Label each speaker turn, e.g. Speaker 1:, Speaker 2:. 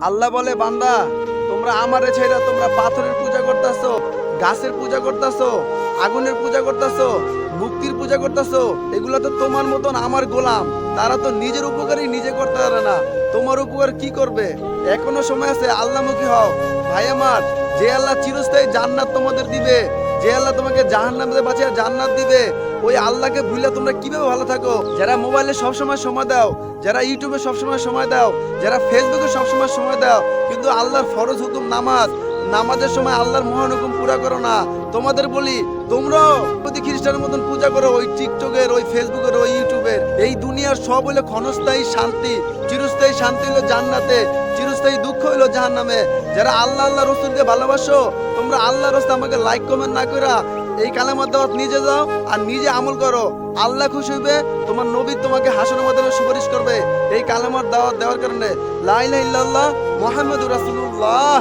Speaker 1: আল্লাহ বলে, বান্দা তোমরা আমারে ছেড়ে তোমরা পাথরের পূজা করতেছো, গাছের পূজা করতেছো, আগুনের পূজা করতেছো, মুক্তির পূজা করতেছো। এগুলো তো তোমার মতন আমার গোলাম, তারা তো নিজের উপকারই নিজে করতে পারে না, তোমার উপকার কি করবে? এখনো সময় আছে, আল্লাহমুখী হও ভাই আমার। যে আল্লাহ চিরস্থায়ী জান্নাত তোমাদের দিবে, যে আল্লাহ তোমাকে জাহান্নাম থেকে বাঁচিয়ে জান্নাত দিবে, ওই আল্লাহকে ভুলে তোমরা কিভাবে ভালো থাকো? যারা মোবাইলে সবসময় সময় দাও, যারা ইউটিউবে সবসময় সময় দাও, যারা ফেসবুকে সবসময় সময় দাও, কিন্তু আল্লাহর ফরজ হুকুম নামাজ, নামাজের সময় আল্লাহর মহান হুকুম পুরা করো না। তোমাদের বলি, তোমরাও প্রতি খ্রিস্টানের মতন পূজা করো ওই টিকটকের, ওই ফেসবুকের, ওই ইউটিউবের। এই দুনিয়ার সব হইলো ক্ষণস্থায়ী শান্তি, চিরস্থায়ী শান্তি হইলো জান্নাতে, চিরস্থায়ী দুঃখ হইলো জাহান্নামে। যারা আল্লাহ আল্লাহ রসুলকে ভালোবাসো, তোমরা আল্লাহ রসুল আমাকে লাইক কমেন্ট না কইরা এই কালেমার দাওয়াত নিজে যাও আর নিজে আমল করো। আল্লাহ খুশি হইবে, তোমার নবী তোমাকে হাসরের ময়দানে সুপারিশ করবে এই কালেমার দাওয়াত দেওয়ার কারণে। লা ইলাহা ইল্লাল্লাহ মুহাম্মাদুর রাসূলুল্লাহ।